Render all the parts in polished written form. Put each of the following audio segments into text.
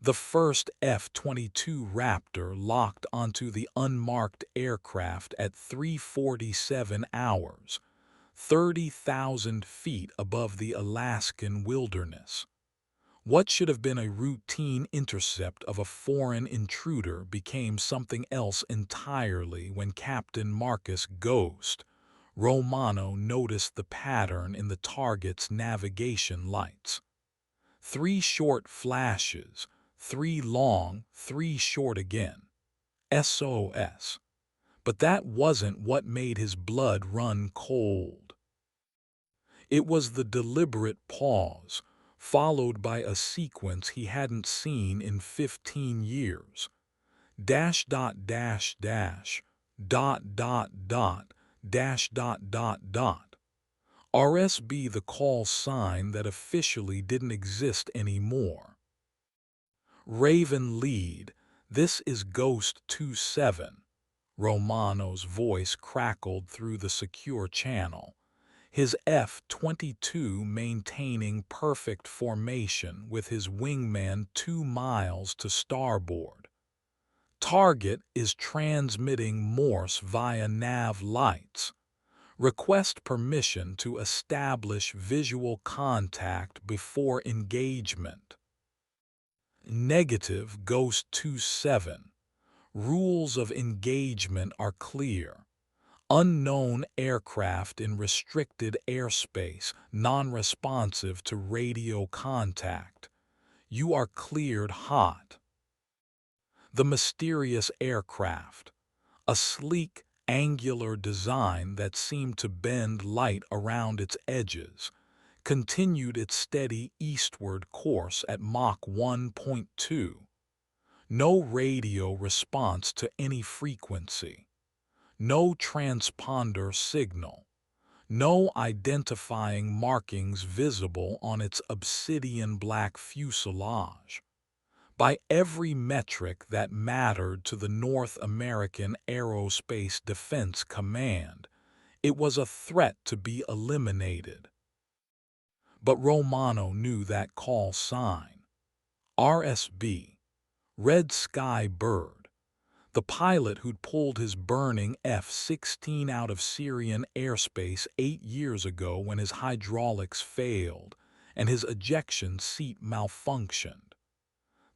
The first F-22 Raptor locked onto the unmarked aircraft at 3:47 hours, 30,000 feet above the Alaskan wilderness. What should have been a routine intercept of a foreign intruder became something else entirely when Captain Marcus Ghost Romano noticed the pattern in the target's navigation lights. Three short flashes, three long, three short again. SOS. But that wasn't what made his blood run cold. It was the deliberate pause, followed by a sequence he hadn't seen in 15 years. Dash dot dash dash, dot dot dot, dash dot dot dot. RSB, the call sign that officially didn't exist anymore. Raven lead, this is Ghost 27. Romano's voice crackled through the secure channel, his F-22 maintaining perfect formation with his wingman 2 miles to starboard. Target is transmitting Morse via nav lights. Request permission to establish visual contact before engagement. Negative Ghost 27. Rules of engagement are clear. Unknown aircraft in restricted airspace, non-responsive to radio contact. You are cleared hot. The mysterious aircraft. A sleek, angular design that seemed to bend light around its edges, continued its steady eastward course at Mach 1.2. No radio response to any frequency. No transponder signal. No identifying markings visible on its obsidian black fuselage. By every metric that mattered to the North American Aerospace Defense Command, it was a threat to be eliminated. But Romano knew that call sign. RSB, Red Sky Bird, the pilot who'd pulled his burning F-16 out of Syrian airspace 8 years ago when his hydraulics failed and his ejection seat malfunctioned.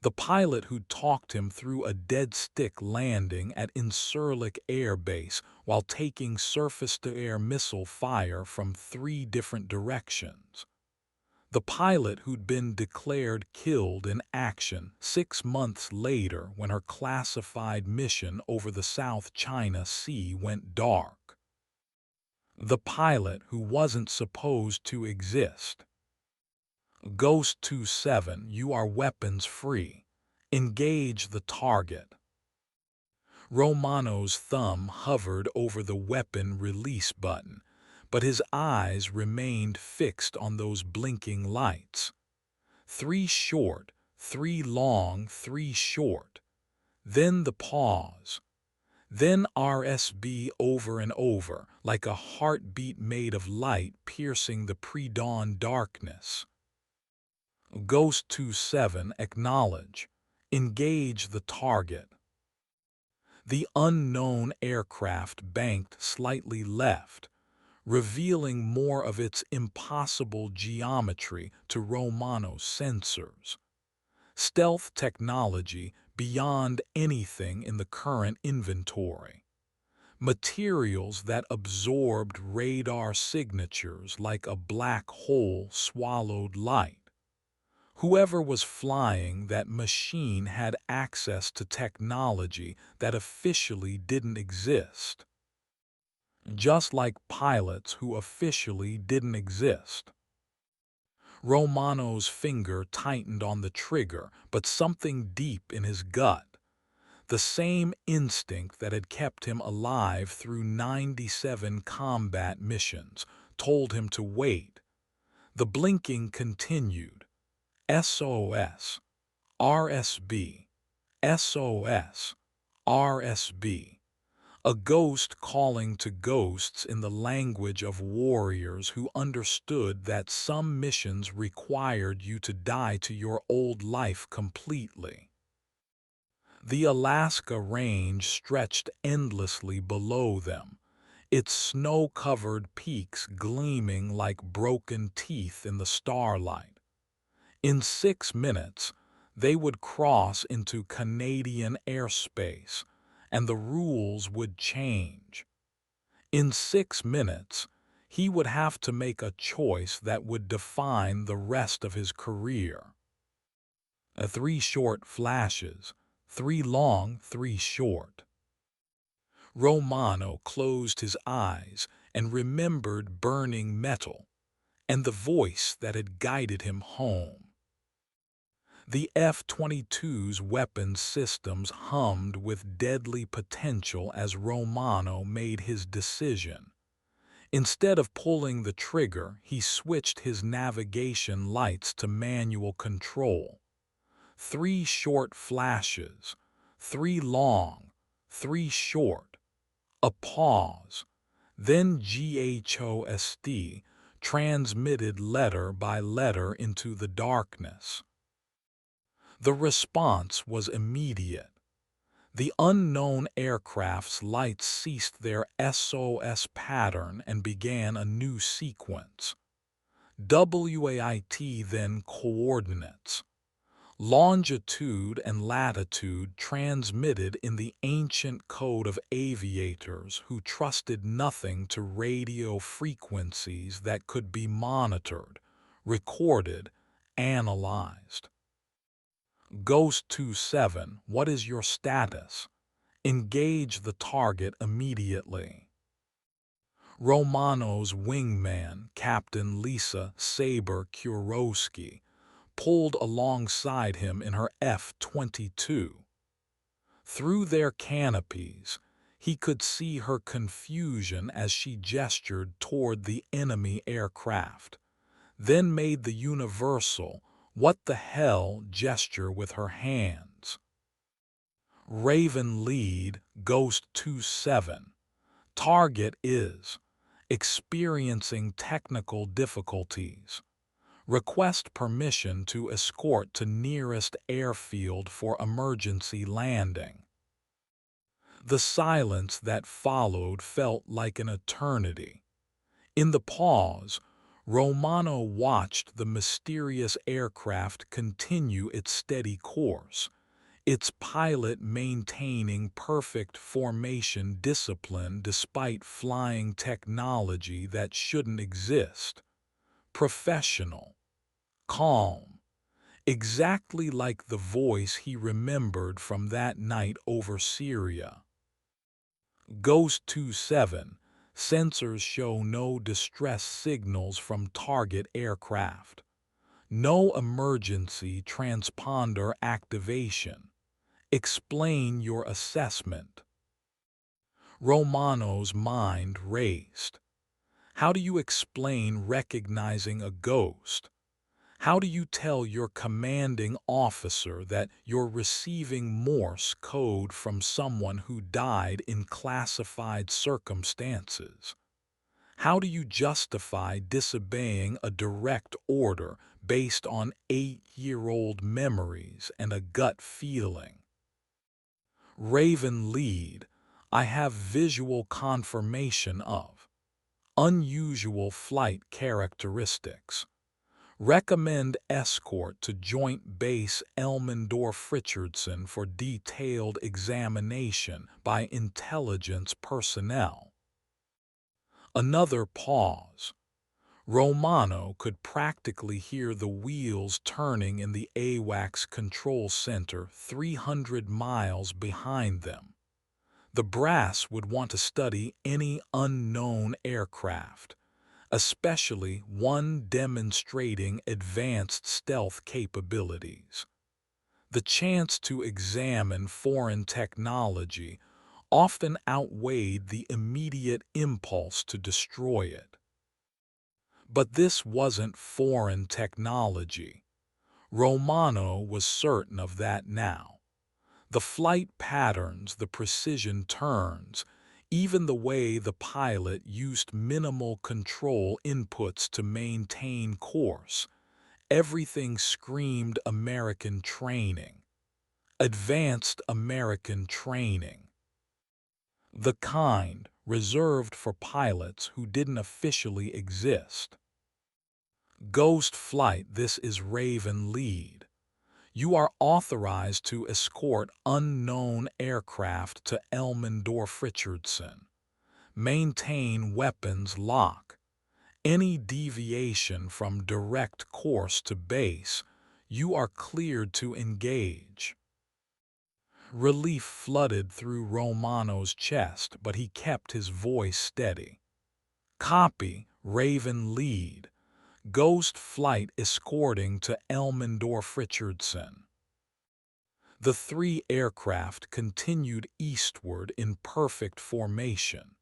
The pilot who'd talked him through a dead-stick landing at Incirlik Air Base while taking surface-to-air missile fire from 3 different directions. The pilot who'd been declared killed in action 6 months later when her classified mission over the South China Sea went dark. The pilot who wasn't supposed to exist. Ghost 27, you are weapons free. Engage the target. Romano's thumb hovered over the weapon release button, but his eyes remained fixed on those blinking lights. 3 short, 3 long, 3 short. Then the pause. Then RSB over and over, like a heartbeat made of light piercing the pre-dawn darkness. Ghost 27, acknowledge. Engage the target. The unknown aircraft banked slightly left, revealing more of its impossible geometry to Romano's sensors. Stealth technology beyond anything in the current inventory. Materials that absorbed radar signatures like a black hole swallowed light. Whoever was flying that machine had access to technology that officially didn't exist. Just like pilots who officially didn't exist. Romano's finger tightened on the trigger, but something deep in his gut, the same instinct that had kept him alive through 97 combat missions, told him to wait. The blinking continued. SOS, RSB, SOS, RSB. A ghost calling to ghosts in the language of warriors who understood that some missions required you to die to your old life completely. The Alaska Range stretched endlessly below them, its snow-covered peaks gleaming like broken teeth in the starlight. In 6 minutes, they would cross into Canadian airspace, and the rules would change. In 6 minutes, he would have to make a choice that would define the rest of his career. 3 short flashes, 3 long, 3 short. Romano closed his eyes and remembered burning metal and the voice that had guided him home. The F-22s weapon systems hummed with deadly potential as Romano made his decision. Instead of pulling the trigger, he switched his navigation lights to manual control. 3 short flashes, 3 long, 3 short. A pause. Then GHOST transmitted letter by letter into the darkness. The response was immediate. The unknown aircraft's lights ceased their SOS pattern and began a new sequence. WAIT then coordinates. Longitude and latitude transmitted in the ancient code of aviators who trusted nothing to radio frequencies that could be monitored, recorded, analyzed. Ghost 27, what is your status? Engage the target immediately. Romano's wingman, Captain Lisa Saber Kurowski, pulled alongside him in her F-22. Through their canopies, he could see her confusion as she gestured toward the enemy aircraft, then made the universal "what the hell" gesture with her hands. Raven lead, Ghost 27. Target is experiencing technical difficulties. Request permission to escort to nearest airfield for emergency landing. The silence that followed felt like an eternity. In the pause, Romano watched the mysterious aircraft continue its steady course, its pilot maintaining perfect formation discipline despite flying technology that shouldn't exist. Professional. Calm. Exactly like the voice he remembered from that night over Syria. Ghost 27. Sensors show no distress signals from target aircraft. No emergency transponder activation. Explain your assessment. Romano's mind raced. How do you explain recognizing a ghost? How do you tell your commanding officer that you're receiving Morse code from someone who died in classified circumstances? How do you justify disobeying a direct order based on 8-year-old memories and a gut feeling? Raven lead, I have visual confirmation of unusual flight characteristics. Recommend escort to Joint Base Elmendorf-Richardson for detailed examination by intelligence personnel. Another pause. Romano could practically hear the wheels turning in the AWACS control center 300 miles behind them. The brass would want to study any unknown aircraft, especially one demonstrating advanced stealth capabilities. The chance to examine foreign technology often outweighed the immediate impulse to destroy it. But this wasn't foreign technology. Romano was certain of that now. The flight patterns, the precision turns, Even the way the pilot used minimal control inputs to maintain course, everything screamed American training. Advanced American training. The kind reserved for pilots who didn't officially exist. Ghost flight. This is Raven lead. You are authorized to escort unknown aircraft to Elmendorf-Richardson. Maintain weapons lock. Any deviation from direct course to base, you are cleared to engage. Relief flooded through Romano's chest, but he kept his voice steady. Copy, Raven lead. Ghost flight escorting to Elmendorf-Richardson. The three aircraft continued eastward in perfect formation.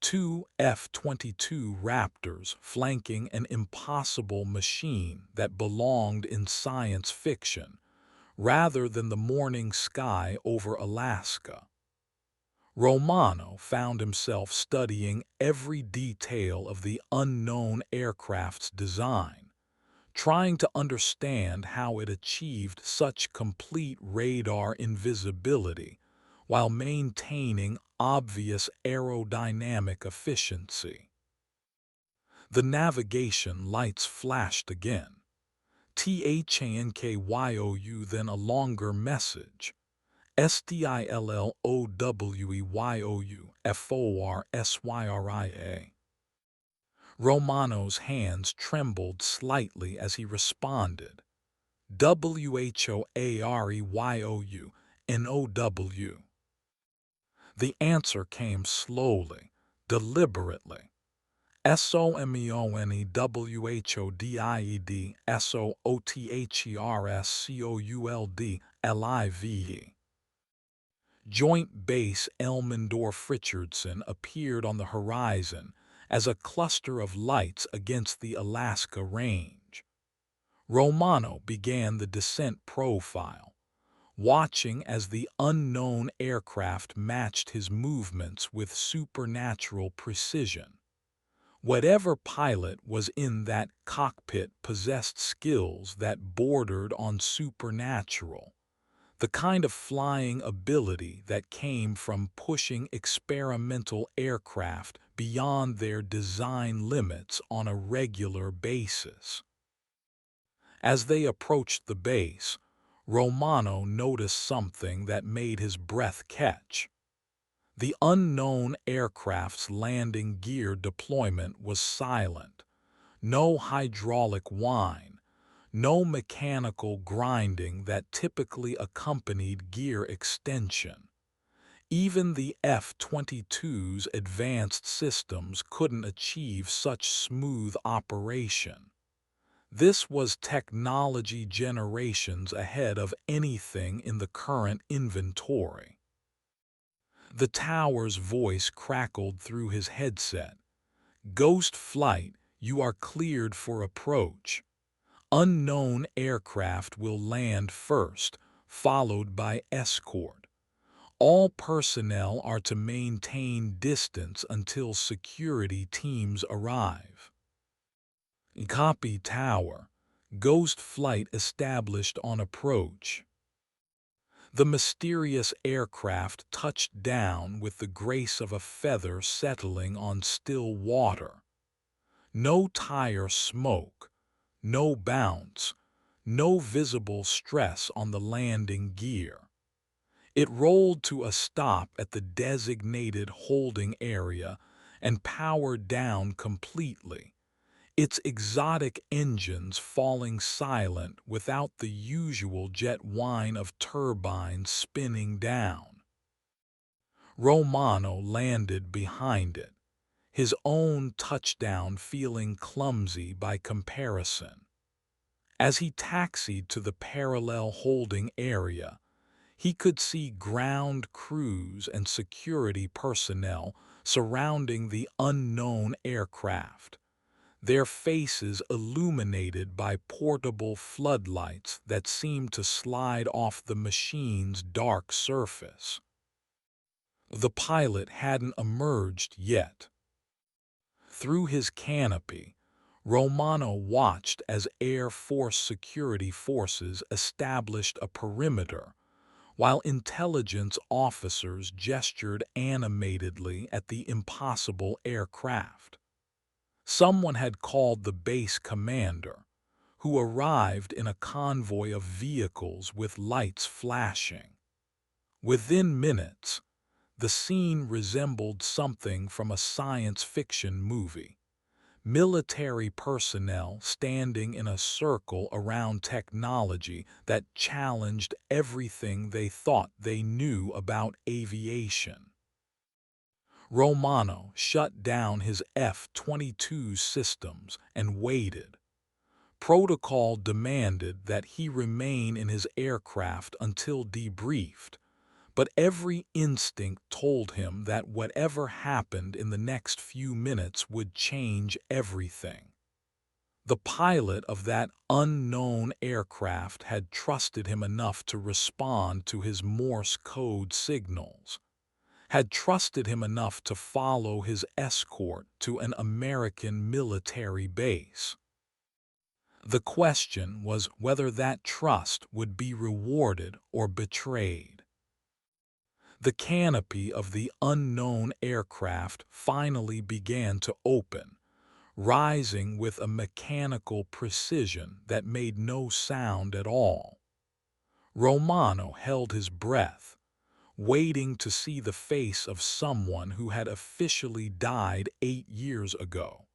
Two F-22 Raptors flanking an impossible machine that belonged in science fiction, rather than the morning sky over Alaska. Romano found himself studying every detail of the unknown aircraft's design, trying to understand how it achieved such complete radar invisibility while maintaining obvious aerodynamic efficiency. The navigation lights flashed again. THANKYOU, then a longer message. STILLOWEYOU FORSYRIA. Romano's hands trembled slightly as he responded. WHOAREYOU NOW. The answer came slowly, deliberately. SOMEONEWHODIED SOOTHERSCOULD Joint Base Elmendorf-Richardson appeared on the horizon as a cluster of lights against the Alaska range. Romano began the descent profile, watching as the unknown aircraft matched his movements with supernatural precision. Whatever pilot was in that cockpit possessed skills that bordered on supernatural, the kind of flying ability that came from pushing experimental aircraft beyond their design limits on a regular basis. As they approached the base, Romano noticed something that made his breath catch. The unknown aircraft's landing gear deployment was silent. No hydraulic whine, no mechanical grinding that typically accompanied gear extension. Even the F-22's advanced systems couldn't achieve such smooth operation. This was technology generations ahead of anything in the current inventory. The tower's voice crackled through his headset. Ghost flight, you are cleared for approach. Unknown aircraft will land first, followed by escort. All personnel are to maintain distance until security teams arrive. Copy tower. Ghost flight established on approach. The mysterious aircraft touched down with the grace of a feather settling on still water. No tire smoke, no bounce, no visible stress on the landing gear. It rolled to a stop at the designated holding area and powered down completely, its exotic engines falling silent without the usual jet whine of turbines spinning down. Romano landed behind it, his own touchdown feeling clumsy by comparison. As he taxied to the parallel holding area, he could see ground crews and security personnel surrounding the unknown aircraft, their faces illuminated by portable floodlights that seemed to slide off the machine's dark surface. The pilot hadn't emerged yet. Through his canopy, Romano watched as Air Force security forces established a perimeter, while intelligence officers gestured animatedly at the impossible aircraft. Someone had called the base commander, who arrived in a convoy of vehicles with lights flashing. Within minutes, the scene resembled something from a science fiction movie. Military personnel standing in a circle around technology that challenged everything they thought they knew about aviation. Romano shut down his F-22 systems and waited. Protocol demanded that he remain in his aircraft until debriefed, but every instinct told him that whatever happened in the next few minutes would change everything. The pilot of that unknown aircraft had trusted him enough to respond to his Morse code signals, had trusted him enough to follow his escort to an American military base. The question was whether that trust would be rewarded or betrayed. The canopy of the unknown aircraft finally began to open, rising with a mechanical precision that made no sound at all. Romano held his breath, waiting to see the face of someone who had officially died 8 years ago.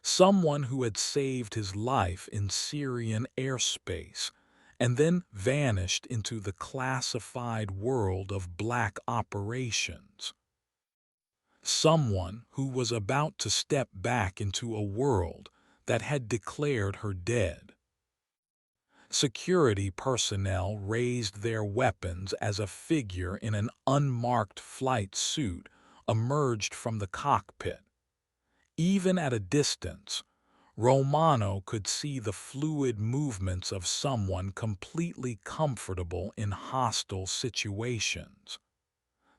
Someone who had saved his life in Syrian airspace and then vanished into the classified world of black operations. Someone who was about to step back into a world that had declared her dead. Security personnel raised their weapons as a figure in an unmarked flight suit emerged from the cockpit. Even at a distance, Romano could see the fluid movements of someone completely comfortable in hostile situations.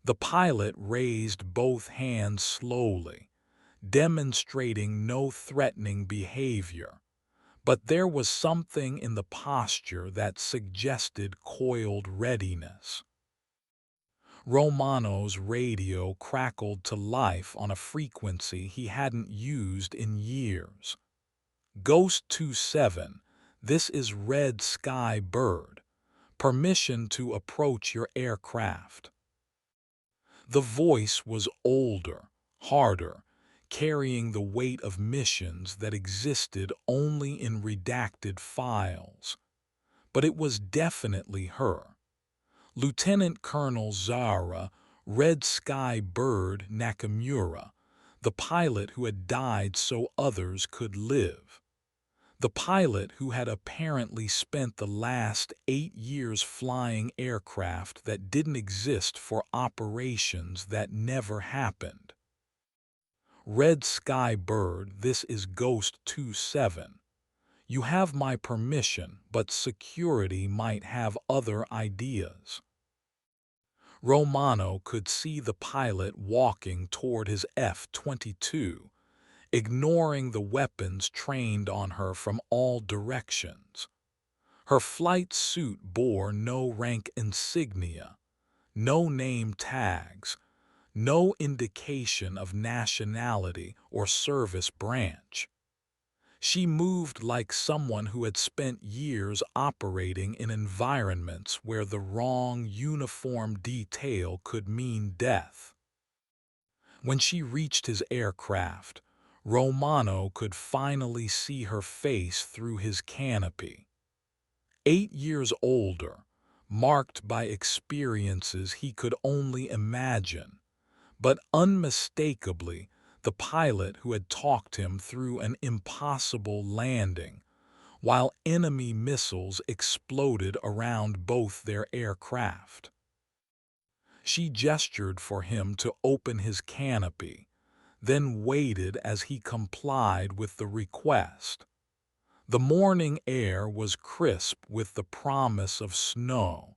The pilot raised both hands slowly, demonstrating no threatening behavior, but there was something in the posture that suggested coiled readiness. Romano's radio crackled to life on a frequency he hadn't used in years. Ghost 27, this is Red Sky Bird. Permission to approach your aircraft. The voice was older, harder, carrying the weight of missions that existed only in redacted files. But it was definitely her. Lieutenant Colonel Zara, Red Sky Bird Nakamura, the pilot who had died so others could live. The pilot who had apparently spent the last 8 years flying aircraft that didn't exist for operations that never happened. Red Sky Bird, this is Ghost 27. You have my permission, but security might have other ideas. Romano could see the pilot walking toward his F-22, ignoring the weapons trained on her from all directions. Her flight suit bore no rank insignia, no name tags, no indication of nationality or service branch. She moved like someone who had spent years operating in environments where the wrong uniform detail could mean death. When she reached his aircraft, Romano could finally see her face through his canopy. 8 years older, marked by experiences he could only imagine, but unmistakably the pilot who had talked him through an impossible landing, while enemy missiles exploded around both their aircraft. She gestured for him to open his canopy, then waited as he complied with the request. The morning air was crisp with the promise of snow,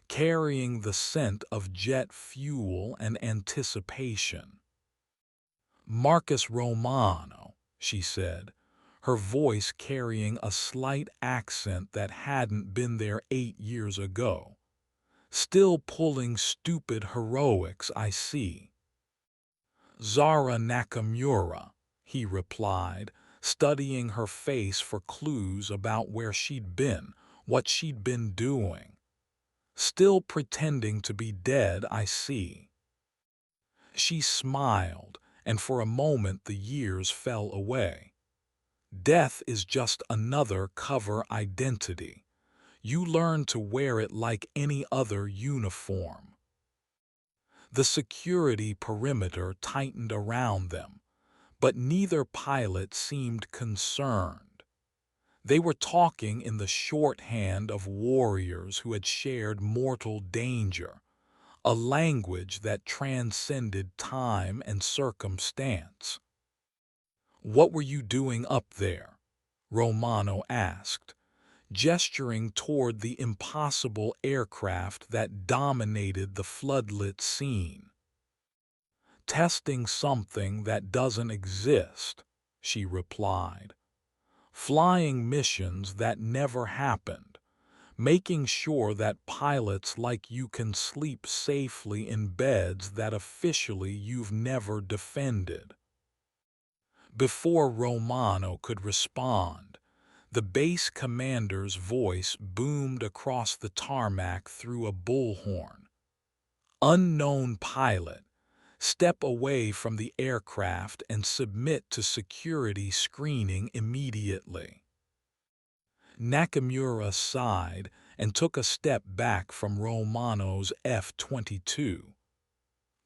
carrying the scent of jet fuel and anticipation. "Marcus Romano," she said, her voice carrying a slight accent that hadn't been there 8 years ago. "Still pulling stupid heroics, I see." "Zara Nakamura," he replied, studying her face for clues about where she'd been, what she'd been doing. "Still pretending to be dead, I see." She smiled, and for a moment the years fell away. "Death is just another cover identity. You learn to wear it like any other uniform." The security perimeter tightened around them, but neither pilot seemed concerned. They were talking in the shorthand of warriors who had shared mortal danger, a language that transcended time and circumstance. "What were you doing up there?" Romano asked, gesturing toward the impossible aircraft that dominated the floodlit scene. "Testing something that doesn't exist," she replied. "Flying missions that never happened, making sure that pilots like you can sleep safely in beds that officially you've never defended." Before Romano could respond, the base commander's voice boomed across the tarmac through a bullhorn. "Unknown pilot, step away from the aircraft and submit to security screening immediately." Nakamura sighed and took a step back from Romano's F-22.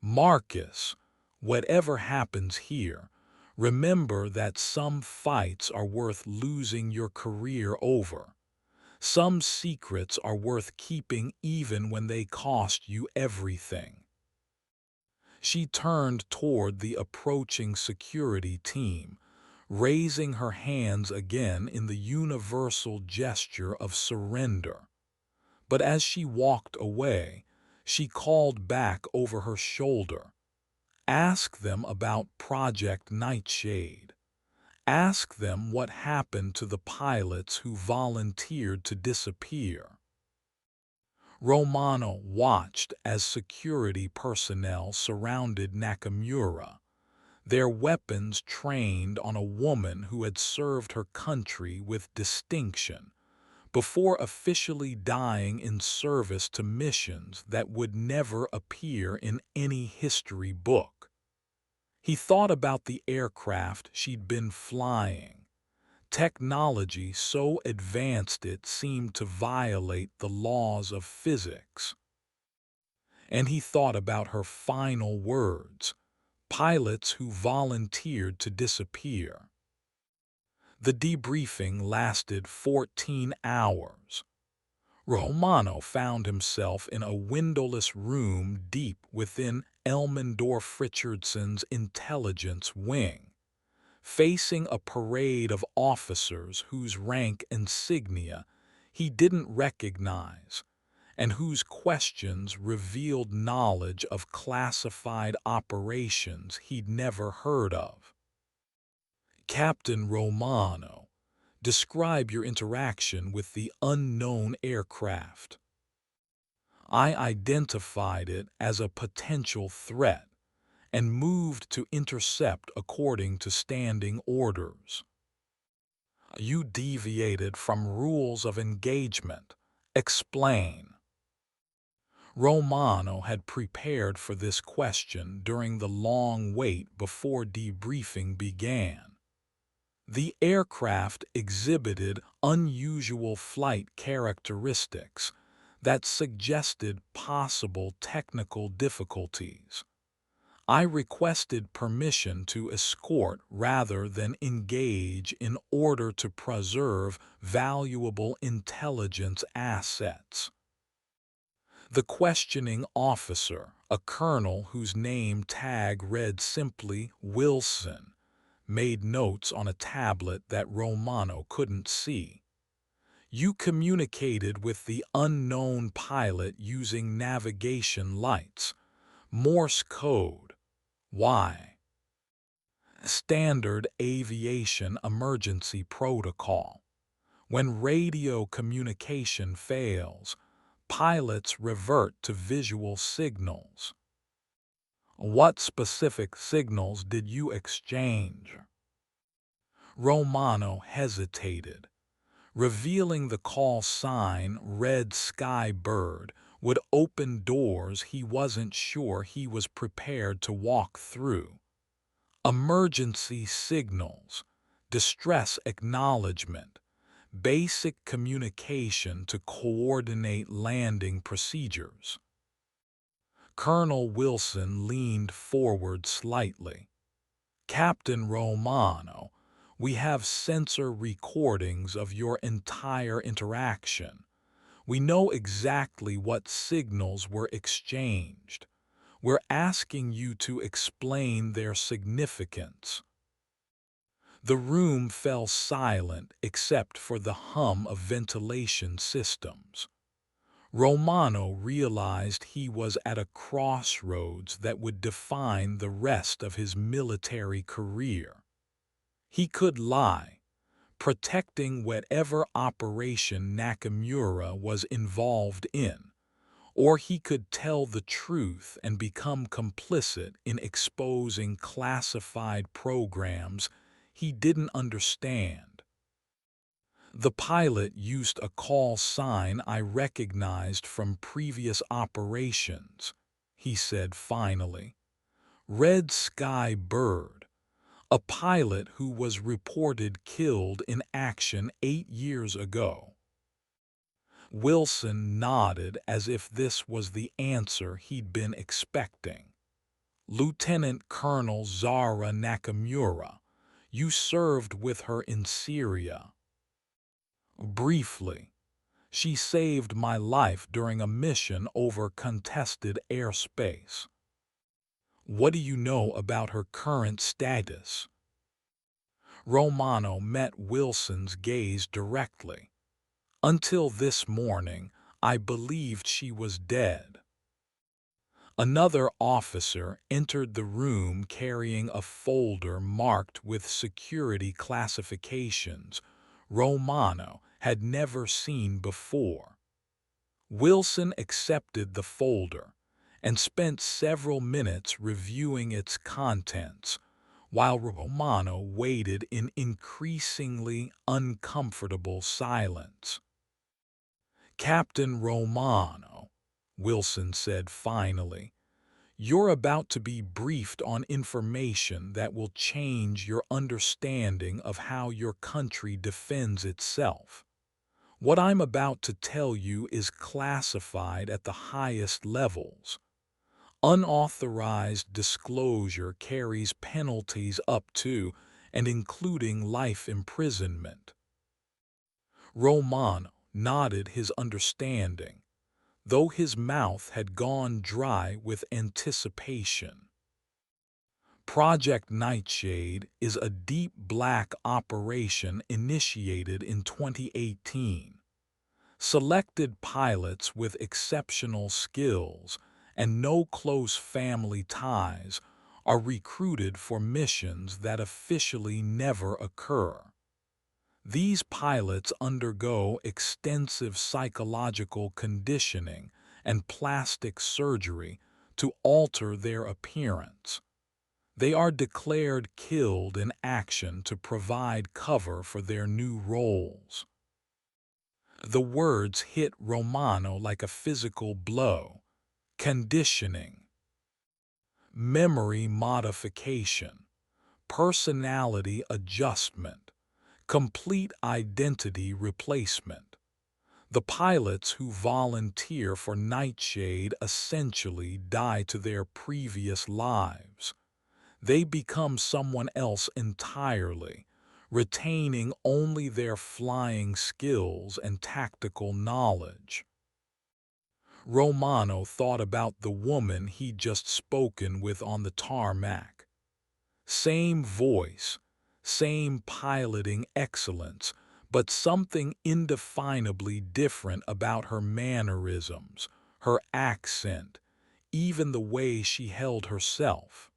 "Marcus, whatever happens here, remember that some fights are worth losing your career over. Some secrets are worth keeping even when they cost you everything." She turned toward the approaching security team, raising her hands again in the universal gesture of surrender. But as she walked away, she called back over her shoulder. "Ask them about Project Nightshade. Ask them what happened to the pilots who volunteered to disappear." Romano watched as security personnel surrounded Nakamura, their weapons trained on a woman who had served her country with distinction, before officially dying in service to missions that would never appear in any history book. He thought about the aircraft she'd been flying. Technology so advanced it seemed to violate the laws of physics. And he thought about her final words, pilots who volunteered to disappear. The debriefing lasted 14 hours. Romano found himself in a windowless room deep within Elmendorf Richardson's intelligence wing, facing a parade of officers whose rank insignia he didn't recognize and whose questions revealed knowledge of classified operations he'd never heard of. "Captain Romano, describe your interaction with the unknown aircraft." "I identified it as a potential threat and moved to intercept according to standing orders." "You deviated from rules of engagement. Explain." Romano had prepared for this question during the long wait before debriefing began. The aircraft exhibited unusual flight characteristics that suggested possible technical difficulties. "I requested permission to escort rather than engage in order to preserve valuable intelligence assets." The questioning officer, a colonel whose name tag read simply Wilson, made notes on a tablet that Romano couldn't see. You communicated with the unknown pilot using navigation lights, Morse code. Why? Standard aviation emergency protocol. When radio communication fails, pilots revert to visual signals. What specific signals did you exchange? Romano hesitated. Revealing the call sign Red Sky Bird would open doors he wasn't sure he was prepared to walk through. Emergency signals, distress acknowledgement, basic communication to coordinate landing procedures. Colonel Wilson leaned forward slightly. Captain Romano, we have sensor recordings of your entire interaction. We know exactly what signals were exchanged. We're asking you to explain their significance. The room fell silent except for the hum of ventilation systems. Romano realized he was at a crossroads that would define the rest of his military career. He could lie, protecting whatever operation Nakamura was involved in, or he could tell the truth and become complicit in exposing classified programs he didn't understand. The pilot used a call sign I recognized from previous operations, he said finally. Red Sky Bird, a pilot who was reported killed in action 8 years ago. Wilson nodded as if this was the answer he'd been expecting. Lieutenant Colonel Zara Nakamura, you served with her in Syria. Briefly, she saved my life during a mission over contested airspace. What do you know about her current status? Romano met Wilson's gaze directly. Until this morning, I believed she was dead. Another officer entered the room carrying a folder marked with security classifications Romano had never seen before. Wilson accepted the folder and spent several minutes reviewing its contents, while Romano waited in increasingly uncomfortable silence. Captain Romano, Wilson said finally, you're about to be briefed on information that will change your understanding of how your country defends itself. What I'm about to tell you is classified at the highest levels. Unauthorized disclosure carries penalties up to and including life imprisonment. Romano nodded his understanding, though his mouth had gone dry with anticipation. Project Nightshade is a deep black operation initiated in 2018. Selected pilots with exceptional skills and no close family ties are recruited for missions that officially never occur. These pilots undergo extensive psychological conditioning and plastic surgery to alter their appearance. They are declared killed in action to provide cover for their new roles. The words hit Romano like a physical blow. Conditioning, memory modification, personality adjustment, complete identity replacement. The pilots who volunteer for Nightshade essentially die to their previous lives. They become someone else entirely, retaining only their flying skills and tactical knowledge. Romano thought about the woman he'd just spoken with on the tarmac. Same voice, same piloting excellence, but something indefinably different about her mannerisms, her accent, even the way she held herself.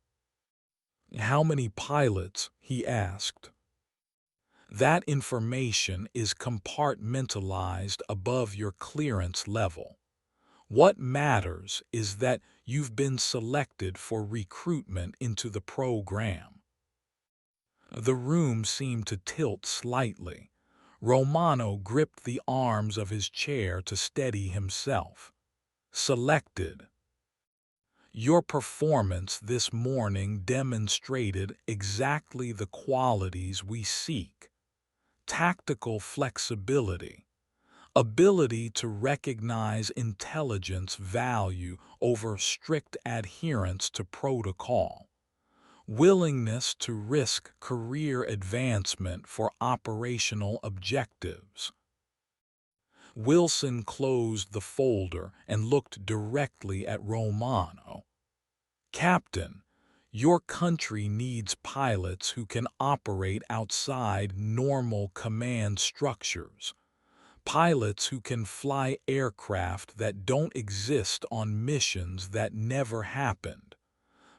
"How many pilots?" he asked. That information is compartmentalized above your clearance level. What matters is that you've been selected for recruitment into the program. The room seemed to tilt slightly. Romano gripped the arms of his chair to steady himself. Selected. Your performance this morning demonstrated exactly the qualities we seek: tactical flexibility, ability to recognize intelligence value over strict adherence to protocol, willingness to risk career advancement for operational objectives. Wilson closed the folder and looked directly at Romano. "Captain, your country needs pilots who can operate outside normal command structures. Pilots who can fly aircraft that don't exist on missions that never happened.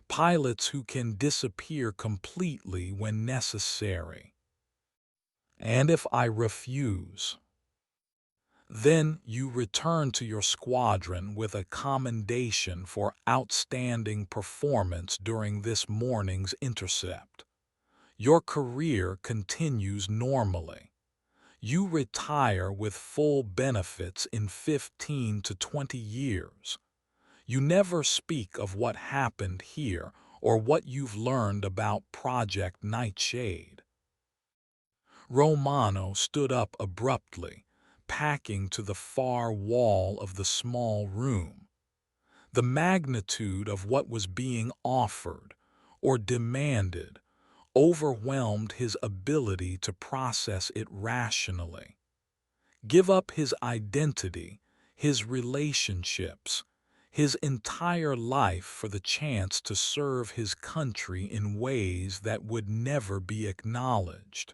Pilots who can disappear completely when necessary. And if I refuse, then you return to your squadron with a commendation for outstanding performance during this morning's intercept. Your career continues normally. You retire with full benefits in 15 to 20 years. You never speak of what happened here or what you've learned about Project Nightshade." Romano stood up abruptly, packing to the far wall of the small room. The magnitude of what was being offered or demanded overwhelmed his ability to process it rationally. Give up his identity, his relationships, his entire life for the chance to serve his country in ways that would never be acknowledged.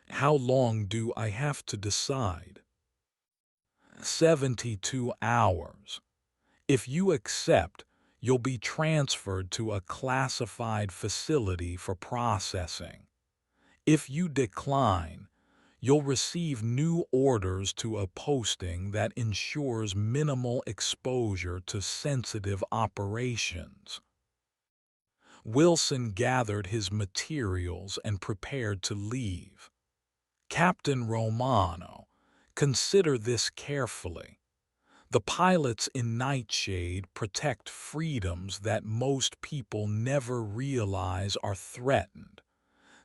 "How long do I have to decide?" 72 hours. If you accept, you'll be transferred to a classified facility for processing. If you decline, you'll receive new orders to a posting that ensures minimal exposure to sensitive operations. Wilson gathered his materials and prepared to leave. "Captain Romano, consider this carefully. The pilots in Nightshade protect freedoms that most people never realize are threatened.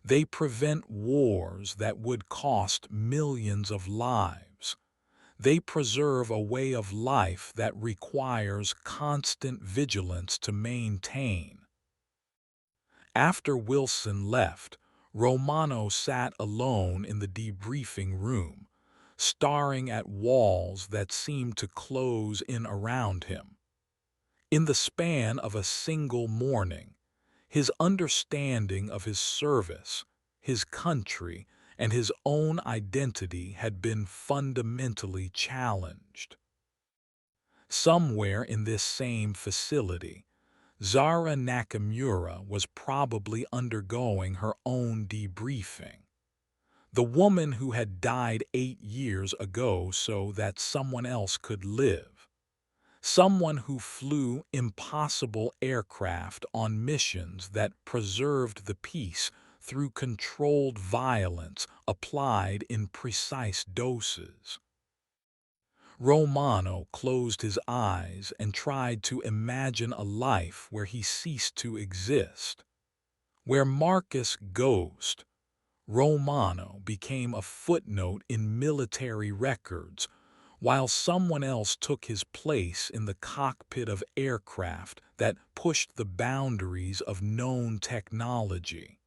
They prevent wars that would cost millions of lives. They preserve a way of life that requires constant vigilance to maintain." After Wilson left, Romano sat alone in the debriefing room, staring at walls that seemed to close in around him. In the span of a single morning, his understanding of his service, his country, and his own identity had been fundamentally challenged. Somewhere in this same facility, Zara Nakamura was probably undergoing her own debriefing. The woman who had died 8 years ago so that someone else could live. Someone who flew impossible aircraft on missions that preserved the peace through controlled violence applied in precise doses. Romano closed his eyes and tried to imagine a life where he ceased to exist, where Marcus Ghost, Romano, became a footnote in military records, while someone else took his place in the cockpit of aircraft that pushed the boundaries of known technology.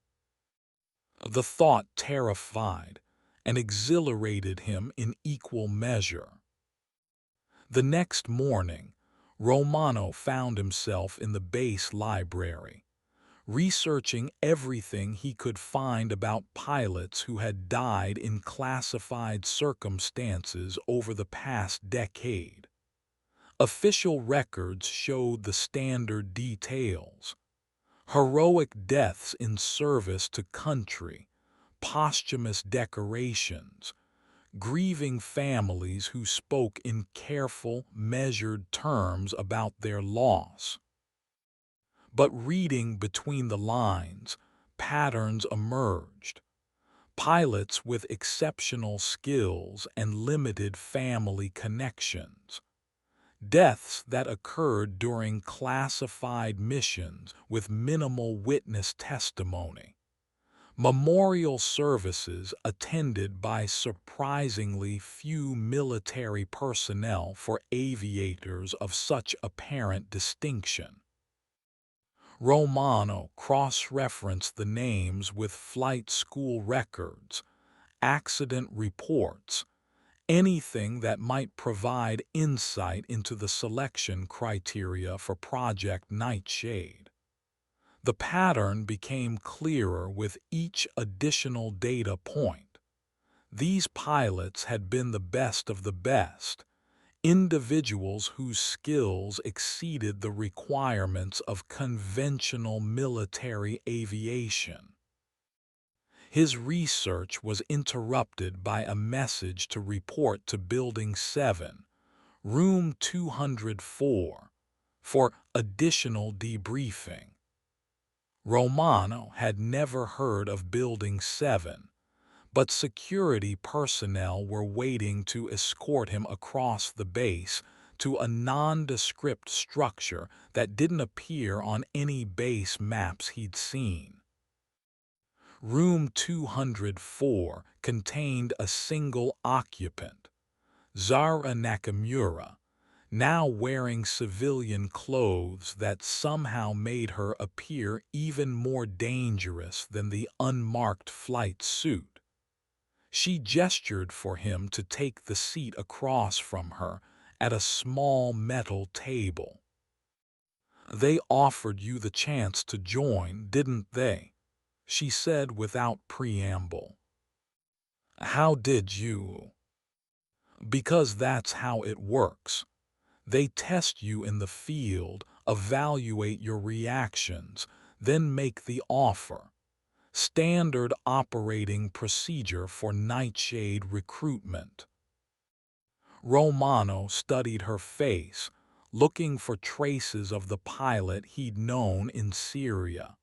The thought terrified and exhilarated him in equal measure. The next morning, Romano found himself in the base library, researching everything he could find about pilots who had died in classified circumstances over the past decade. Official records showed the standard details: heroic deaths in service to country, posthumous decorations, grieving families who spoke in careful, measured terms about their loss. But reading between the lines, patterns emerged. Pilots with exceptional skills and limited family connections. Deaths that occurred during classified missions with minimal witness testimony. Memorial services attended by surprisingly few military personnel for aviators of such apparent distinction. Romano cross-referenced the names with flight school records, accident reports, anything that might provide insight into the selection criteria for Project Nightshade. The pattern became clearer with each additional data point. These pilots had been the best of the best, individuals whose skills exceeded the requirements of conventional military aviation. His research was interrupted by a message to report to Building 7, Room 204, for additional debriefing. Romano had never heard of Building 7, but security personnel were waiting to escort him across the base to a nondescript structure that didn't appear on any base maps he'd seen. Room 204 contained a single occupant, Zara Nakamura, now wearing civilian clothes that somehow made her appear even more dangerous than the unmarked flight suit. She gestured for him to take the seat across from her at a small metal table. "They offered you the chance to join, didn't they?" she said without preamble. "How did you?" "Because that's how it works. They test you in the field, evaluate your reactions, then make the offer. Standard operating procedure for Nightshade recruitment." Romano studied her face, looking for traces of the pilot he'd known in Syria.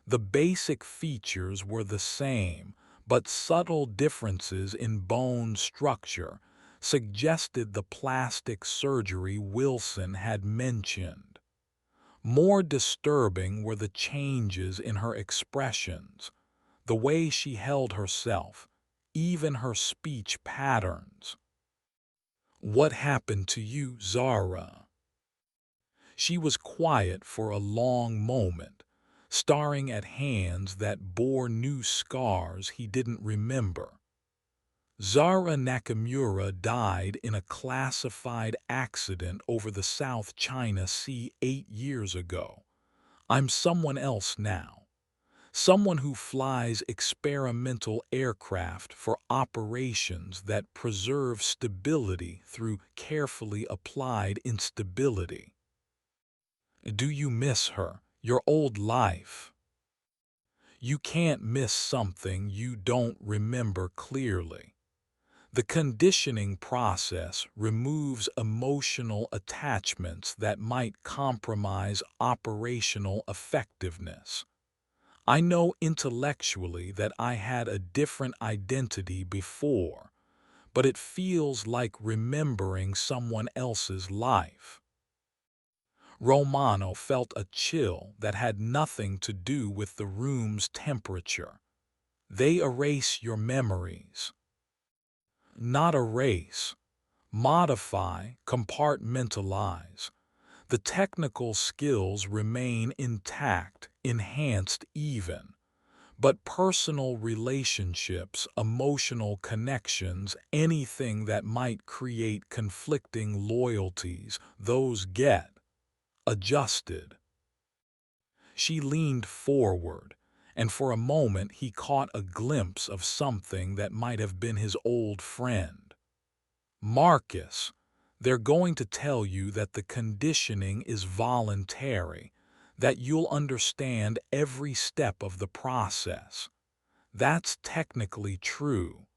The basic features were the same, but subtle differences in bone structure suggested the plastic surgery Wilson had mentioned. More disturbing were the changes in her expressions, the way she held herself, even her speech patterns. "What happened to you, Zara?" She was quiet for a long moment, staring at hands that bore new scars he didn't remember. "Zara Nakamura died in a classified accident over the South China Sea 8 years ago. I'm someone else now. Someone who flies experimental aircraft for operations that preserve stability through carefully applied instability." "Do you miss her, your old life?" "You can't miss something you don't remember clearly. The conditioning process removes emotional attachments that might compromise operational effectiveness. I know intellectually that I had a different identity before, but it feels like remembering someone else's life." Romano felt a chill that had nothing to do with the room's temperature. "They erase your memories." "Not erase. Modify, compartmentalize. The technical skills remain intact, enhanced even. But personal relationships, emotional connections, anything that might create conflicting loyalties, those get adjusted." She leaned forward, and for a moment he caught a glimpse of something that might have been his old friend. "Marcus, they're going to tell you that the conditioning is voluntary, that you'll understand every step of the process. That's technically true.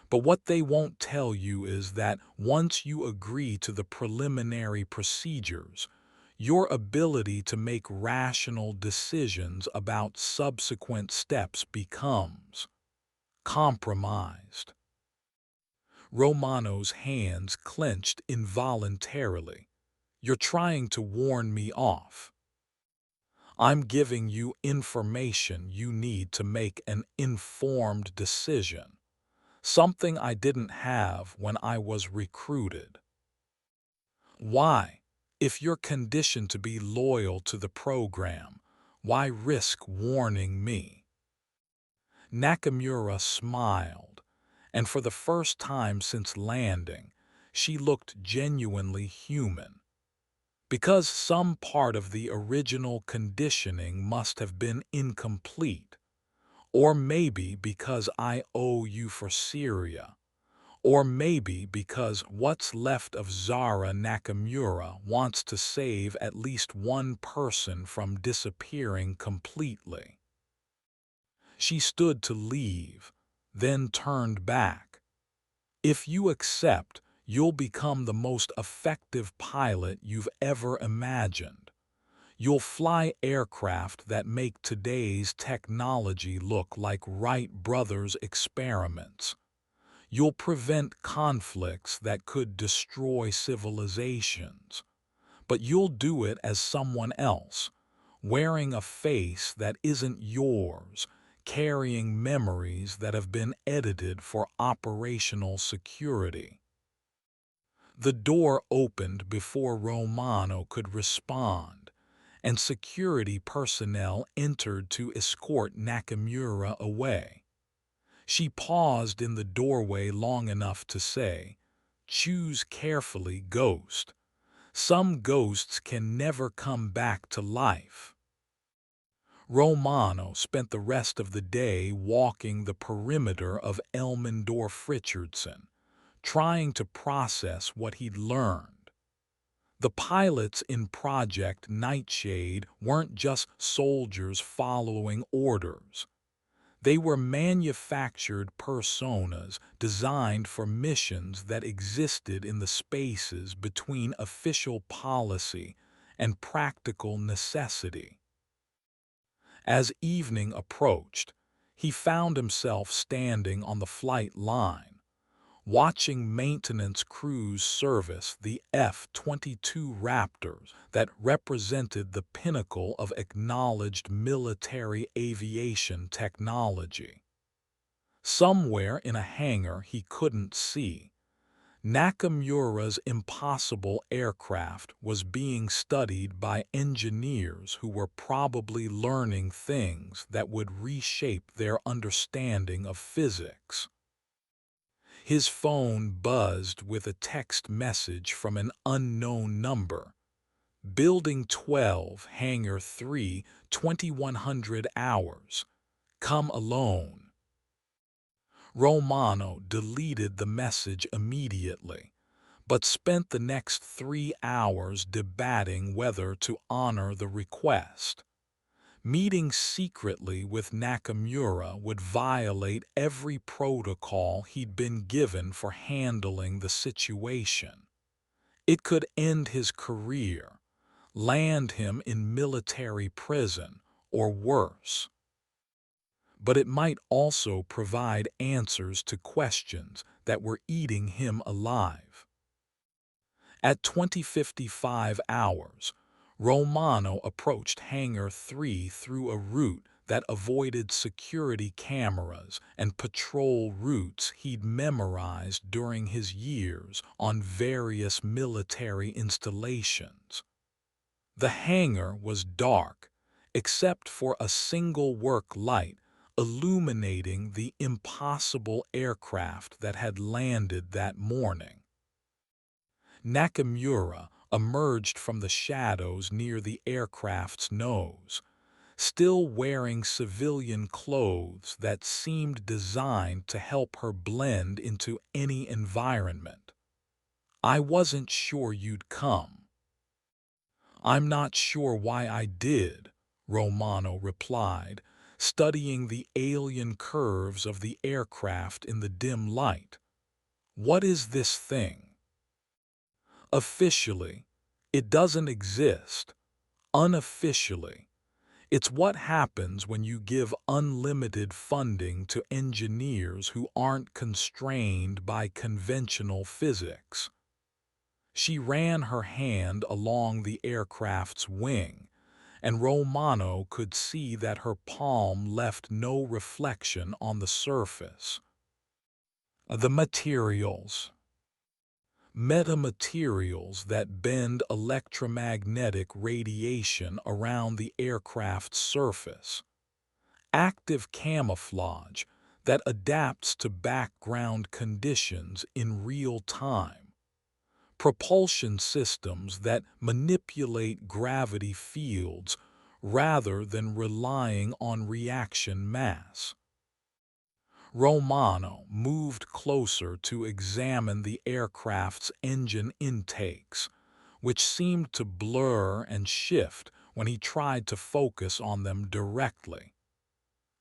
But what they won't tell you is that once you agree to the preliminary procedures, your ability to make rational decisions about subsequent steps becomes compromised." Romano's hands clenched involuntarily. "You're trying to warn me off. I'm giving you information you need to make an informed decision, something I didn't have when I was recruited. Why? If you're conditioned to be loyal to the program, why risk warning me?" Nakamura smiled, and for the first time since landing, she looked genuinely human. "Because some part of the original conditioning must have been incomplete, or maybe because I owe you for Syria. Or maybe because what's left of Zara Nakamura wants to save at least one person from disappearing completely." She stood to leave, then turned back. "If you accept, you'll become the most effective pilot you've ever imagined. You'll fly aircraft that make today's technology look like Wright brothers experiments. You'll prevent conflicts that could destroy civilizations. But you'll do it as someone else, wearing a face that isn't yours, carrying memories that have been edited for operational security." The door opened before Romano could respond, and security personnel entered to escort Nakamura away. She paused in the doorway long enough to say, "Choose carefully, Ghost. Some ghosts can never come back to life." Romano spent the rest of the day walking the perimeter of Elmendorf-Richardson, trying to process what he'd learned. The pilots in Project Nightshade weren't just soldiers following orders. They were manufactured personas designed for missions that existed in the spaces between official policy and practical necessity. As evening approached, he found himself standing on the flight line, watching maintenance crews service the F-22 Raptors that represented the pinnacle of acknowledged military aviation technology. Somewhere in a hangar he couldn't see, Nakamura's impossible aircraft was being studied by engineers who were probably learning things that would reshape their understanding of physics. His phone buzzed with a text message from an unknown number. "Building 12, Hangar 3, 2100 hours. Come alone." Romano deleted the message immediately, but spent the next 3 hours debating whether to honor the request. Meeting secretly with Nakamura would violate every protocol he'd been given for handling the situation. It could end his career, land him in military prison, or worse. But it might also provide answers to questions that were eating him alive. At 20:55 hours, Romano approached Hangar 3 through a route that avoided security cameras and patrol routes he'd memorized during his years on various military installations. The hangar was dark, except for a single work light illuminating the impossible aircraft that had landed that morning. Nakamura emerged from the shadows near the aircraft's nose, still wearing civilian clothes that seemed designed to help her blend into any environment. "I wasn't sure you'd come." "I'm not sure why I did," Romano replied, studying the alien curves of the aircraft in the dim light. "What is this thing?" "Officially, it doesn't exist. Unofficially, it's what happens when you give unlimited funding to engineers who aren't constrained by conventional physics." She ran her hand along the aircraft's wing, and Romano could see that her palm left no reflection on the surface. "The materials. Metamaterials that bend electromagnetic radiation around the aircraft's surface. Active camouflage that adapts to background conditions in real time. Propulsion systems that manipulate gravity fields rather than relying on reaction mass." Romano moved closer to examine the aircraft's engine intakes, which seemed to blur and shift when he tried to focus on them directly.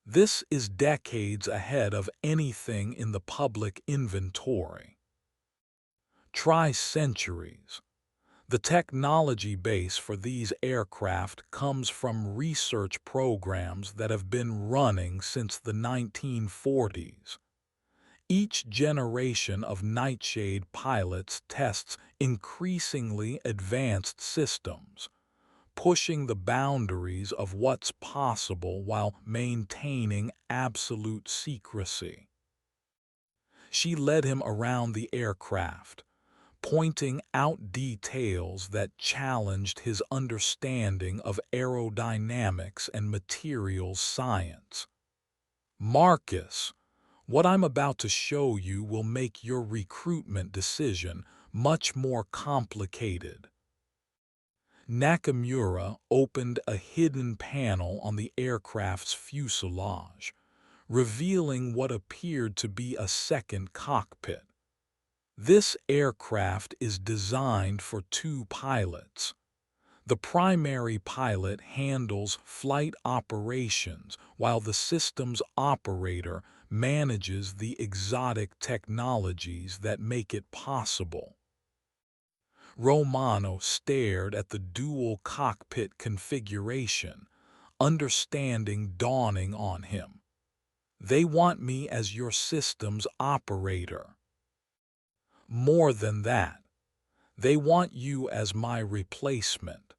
"This is decades ahead of anything in the public inventory." "Try centuries." The technology base for these aircraft comes from research programs that have been running since the 1940s. Each generation of Nightshade pilots tests increasingly advanced systems, pushing the boundaries of what's possible while maintaining absolute secrecy. She led him around the aircraft, pointing out details that challenged his understanding of aerodynamics and materials science. "Marcus, what I'm about to show you will make your recruitment decision much more complicated." Nakamura opened a hidden panel on the aircraft's fuselage, revealing what appeared to be a second cockpit. "This aircraft is designed for two pilots. The primary pilot handles flight operations while the system's operator manages the exotic technologies that make it possible." Romano stared at the dual cockpit configuration, understanding dawning on him. "They want me as your system's operator." "More than that. They want you as my replacement.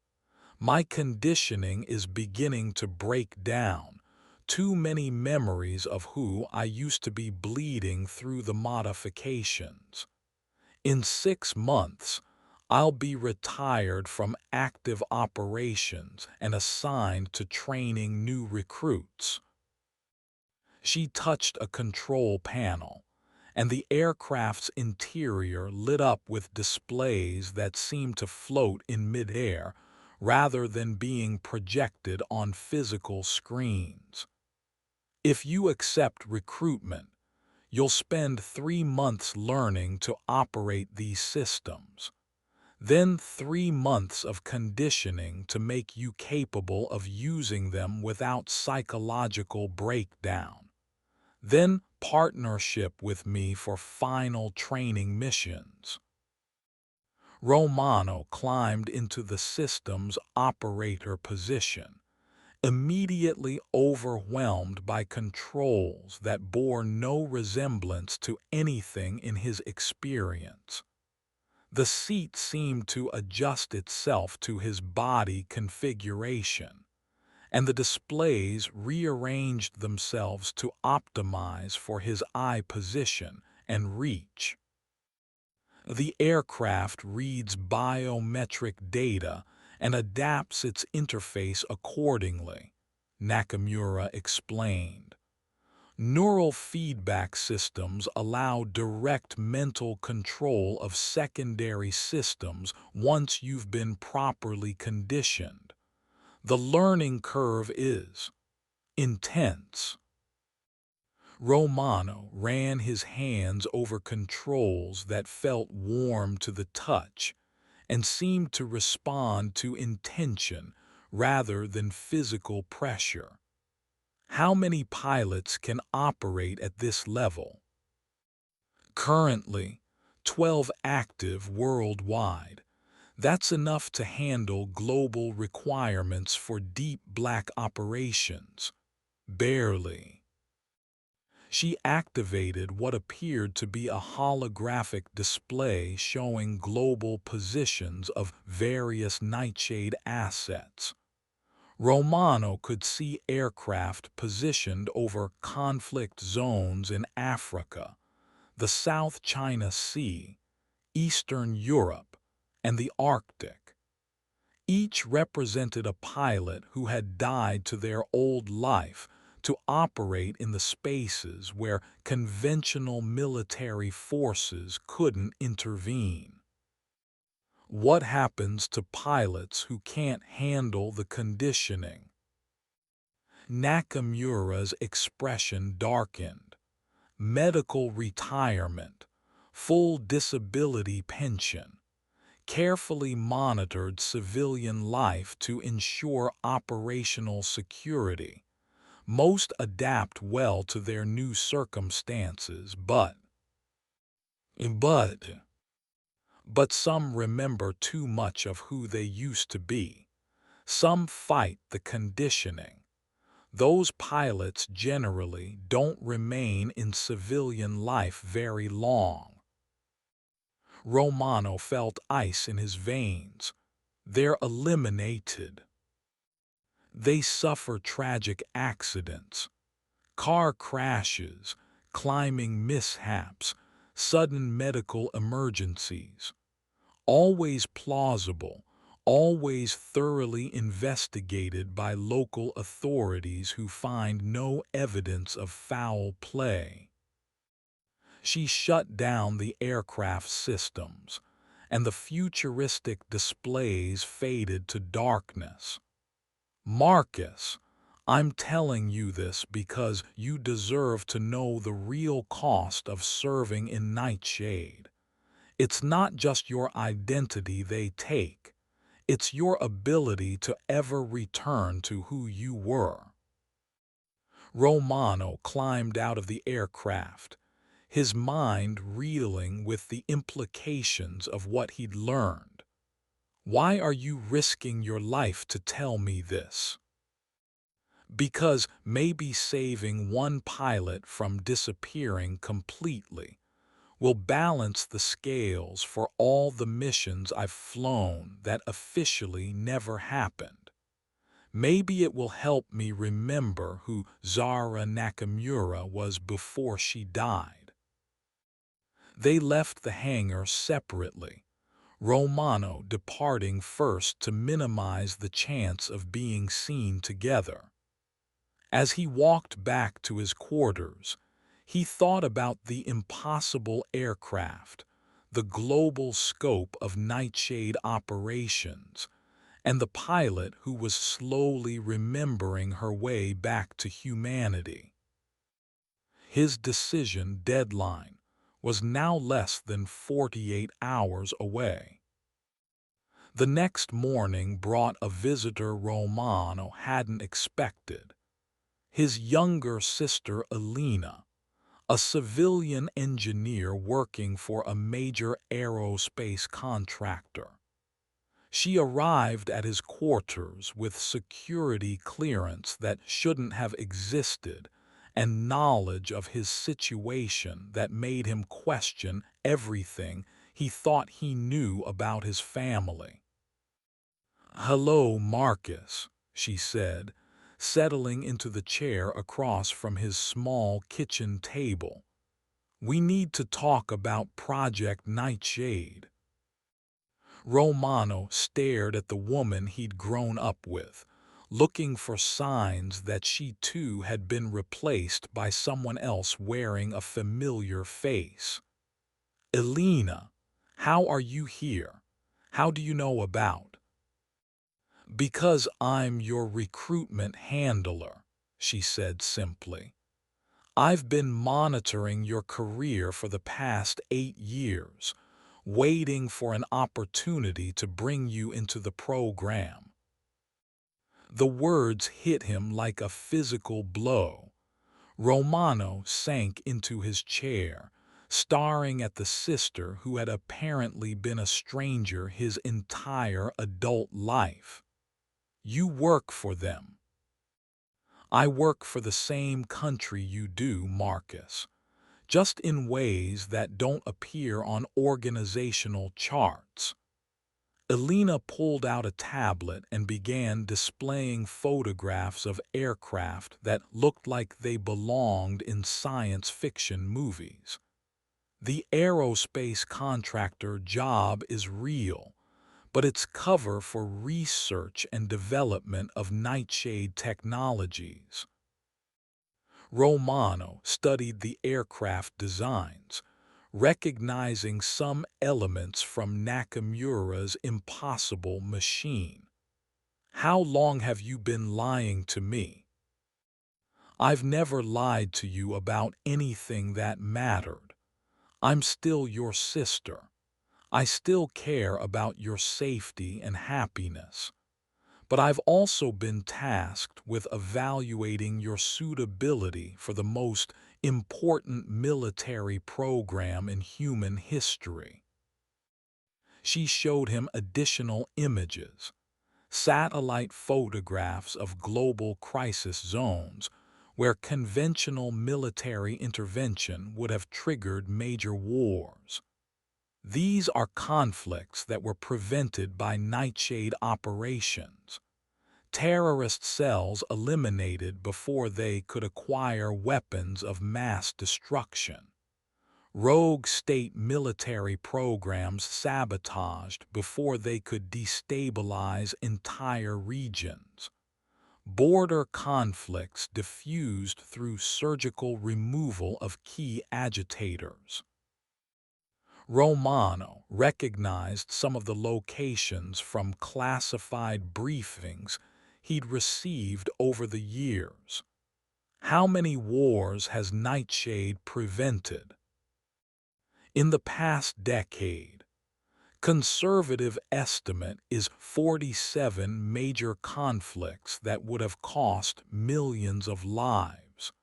My conditioning is beginning to break down. Too many memories of who I used to be bleeding through the modifications. In 6 months, I'll be retired from active operations and assigned to training new recruits." She touched a control panel, and the aircraft's interior lit up with displays that seemed to float in midair rather than being projected on physical screens. "If you accept recruitment, you'll spend 3 months learning to operate these systems. Then 3 months of conditioning to make you capable of using them without psychological breakdown. Then partnership with me for final training missions." Romano climbed into the system's operator position, immediately overwhelmed by controls that bore no resemblance to anything in his experience. The seat seemed to adjust itself to his body configuration, and the displays rearranged themselves to optimize for his eye position and reach. "The aircraft reads biometric data and adapts its interface accordingly," Nakamura explained. "Neural feedback systems allow direct mental control of secondary systems once you've been properly conditioned. The learning curve is intense. Romano ran his hands over controls that felt warm to the touch and seemed to respond to intention rather than physical pressure. How many pilots can operate at this level? Currently, 12 active worldwide. That's enough to handle global requirements for deep black operations. Barely. She activated what appeared to be a holographic display showing global positions of various Nightshade assets. Romano could see aircraft positioned over conflict zones in Africa, the South China Sea, Eastern Europe, and the Arctic. Each represented a pilot who had died to their old life to operate in the spaces where conventional military forces couldn't intervene. What happens to pilots who can't handle the conditioning? Nakamura's expression darkened. Medical retirement, full disability pension, carefully monitored civilian life to ensure operational security. Most adapt well to their new circumstances, but, but some remember too much of who they used to be. Some fight the conditioning. Those pilots generally don't remain in civilian life very long. Romano felt ice in his veins. They're eliminated. They suffer tragic accidents, car crashes, climbing mishaps, sudden medical emergencies. Always plausible, always thoroughly investigated by local authorities who find no evidence of foul play. She shut down the aircraft systems, and the futuristic displays faded to darkness. Marcus, I'm telling you this because you deserve to know the real cost of serving in Nightshade. It's not just your identity they take, it's your ability to ever return to who you were. Romano climbed out of the aircraft, his mind reeling with the implications of what he'd learned. Why are you risking your life to tell me this? Because maybe saving one pilot from disappearing completely will balance the scales for all the missions I've flown that officially never happened. Maybe it will help me remember who Zara Nakamura was before she died. They left the hangar separately, Romano departing first to minimize the chance of being seen together. As he walked back to his quarters, he thought about the impossible aircraft, the global scope of Nightshade operations, and the pilot who was slowly remembering her way back to humanity. His decision deadline was now less than 48 hours away. The next morning brought a visitor Romano hadn't expected. His younger sister Elena, a civilian engineer working for a major aerospace contractor. She arrived at his quarters with security clearance that shouldn't have existed and knowledge of his situation that made him question everything he thought he knew about his family. "Hello, Marcus," she said, settling into the chair across from his small kitchen table. "We need to talk about Project Nightshade." Romano stared at the woman he'd grown up with, looking for signs that she too had been replaced by someone else wearing a familiar face. "Elena, how are you here? How do you know about?" Because I'm your recruitment handler, she said simply. I've been monitoring your career for the past 8 years, waiting for an opportunity to bring you into the program. The words hit him like a physical blow. Romano sank into his chair, staring at the sister who had apparently been a stranger his entire adult life. You work for them. I work for the same country you do, Marcus, just in ways that don't appear on organizational charts. Elena pulled out a tablet and began displaying photographs of aircraft that looked like they belonged in science fiction movies. The aerospace contractor job is real, but it's cover for research and development of nightshade technologies. Romano studied the aircraft designs, recognizing some elements from Nakamura's Impossible Machine. How long have you been lying to me? I've never lied to you about anything that mattered. I'm still your sister. I still care about your safety and happiness. But I've also been tasked with evaluating your suitability for the most important military program in human history. She showed him additional images, satellite photographs of global crisis zones where conventional military intervention would have triggered major wars. These are conflicts that were prevented by nightshade operations. Terrorist cells eliminated before they could acquire weapons of mass destruction. Rogue state military programs sabotaged before they could destabilize entire regions. Border conflicts diffused through surgical removal of key agitators. Romano recognized some of the locations from classified briefings he'd received over the years. How many wars has Nightshade prevented? In the past decade, conservative estimate is 47 major conflicts that would have cost millions of lives.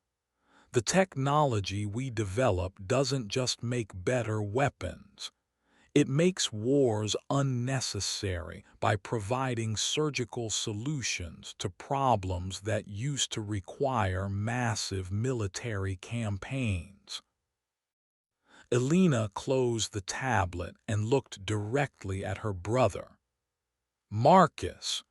The technology we develop doesn't just make better weapons. It makes wars unnecessary by providing surgical solutions to problems that used to require massive military campaigns. Elena closed the tablet and looked directly at her brother. Marcus,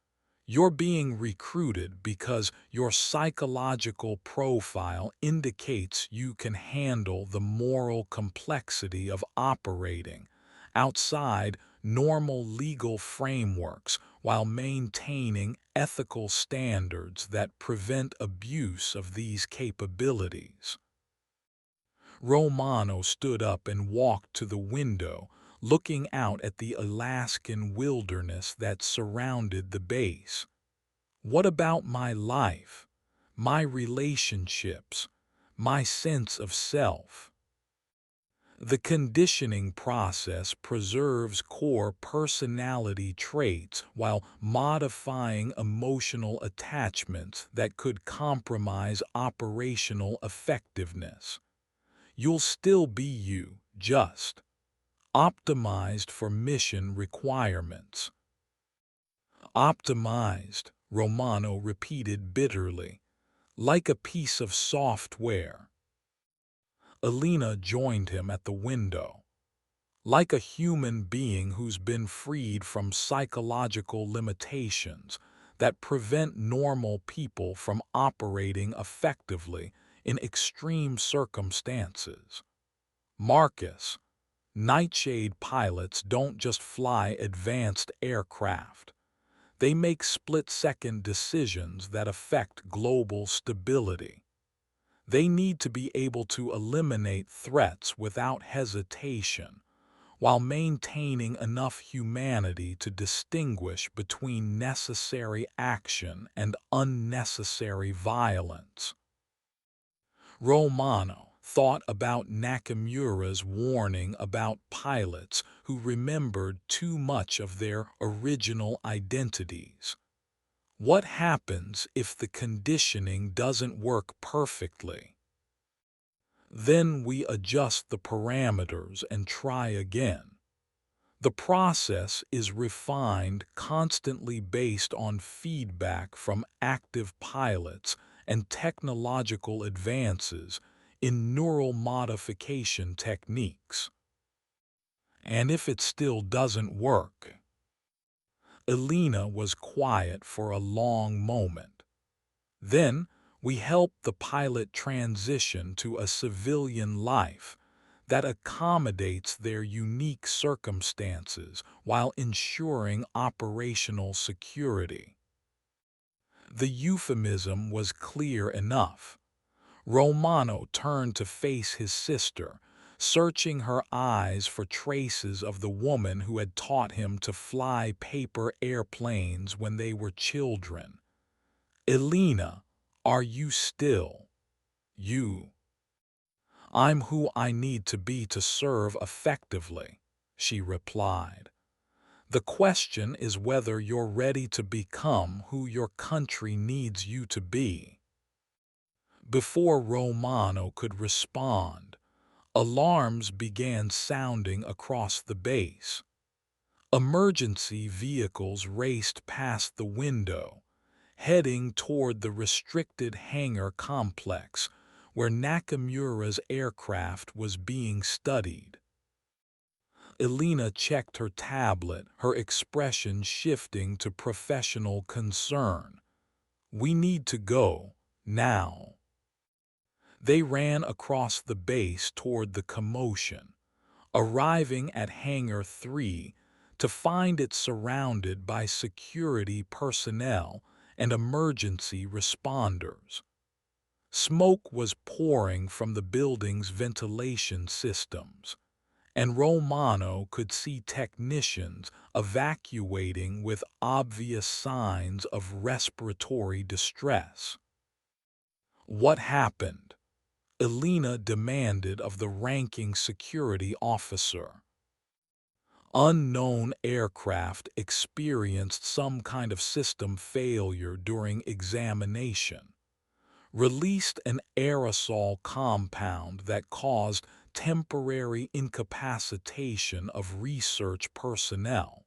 you're being recruited because your psychological profile indicates you can handle the moral complexity of operating outside normal legal frameworks while maintaining ethical standards that prevent abuse of these capabilities. Romano stood up and walked to the window, looking out at the Alaskan wilderness that surrounded the base. What about my life, my relationships, my sense of self? The conditioning process preserves core personality traits while modifying emotional attachments that could compromise operational effectiveness. You'll still be you, just optimized for mission requirements. Optimized, Romano repeated bitterly, like a piece of software. Elena joined him at the window. Like a human being who's been freed from psychological limitations that prevent normal people from operating effectively in extreme circumstances. Marcus, Nightshade pilots don't just fly advanced aircraft. They make split-second decisions that affect global stability. They need to be able to eliminate threats without hesitation, while maintaining enough humanity to distinguish between necessary action and unnecessary violence. Romano thought about Nakamura's warning about pilots who remembered too much of their original identities. What happens if the conditioning doesn't work perfectly? Then we adjust the parameters and try again. The process is refined constantly based on feedback from active pilots and technological advances in neural modification techniques. And if it still doesn't work? Elena was quiet for a long moment. Then we helped the pilot transition to a civilian life that accommodates their unique circumstances while ensuring operational security. The euphemism was clear enough. Romano turned to face his sister, searching her eyes for traces of the woman who had taught him to fly paper airplanes when they were children. "Elena, are you still you?" "I'm who I need to be to serve effectively," she replied. "The question is whether you're ready to become who your country needs you to be." Before Romano could respond, alarms began sounding across the base. Emergency vehicles raced past the window, heading toward the restricted hangar complex where Nakamura's aircraft was being studied. Elena checked her tablet, her expression shifting to professional concern. "We need to go, now." They ran across the base toward the commotion, arriving at Hangar 3 to find it surrounded by security personnel and emergency responders. Smoke was pouring from the building's ventilation systems, and Romano could see technicians evacuating with obvious signs of respiratory distress. "What happened?" Elena demanded of the ranking security officer. "Unknown aircraft experienced some kind of system failure during examination. Released an aerosol compound that caused temporary incapacitation of research personnel.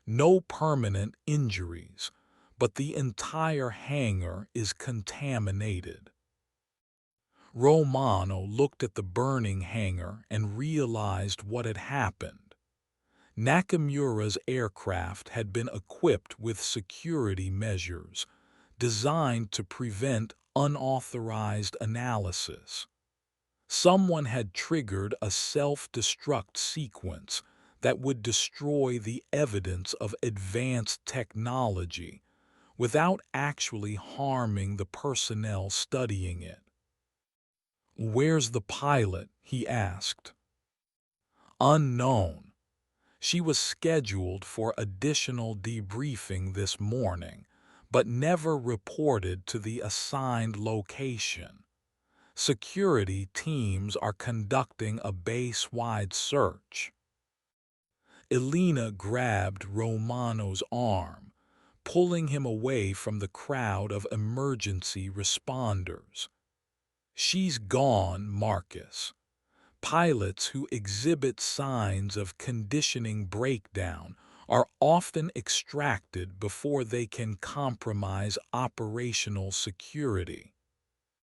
No permanent injuries, but the entire hangar is contaminated." Romano looked at the burning hangar and realized what had happened. Nakamura's aircraft had been equipped with security measures designed to prevent unauthorized analysis. Someone had triggered a self-destruct sequence that would destroy the evidence of advanced technology without actually harming the personnel studying it. "Where's the pilot?" he asked. "Unknown. She was scheduled for additional debriefing this morning, but never reported to the assigned location. Security teams are conducting a base-wide search." Elena grabbed Romano's arm, pulling him away from the crowd of emergency responders. "She's gone, Marcus. Pilots who exhibit signs of conditioning breakdown are often extracted before they can compromise operational security."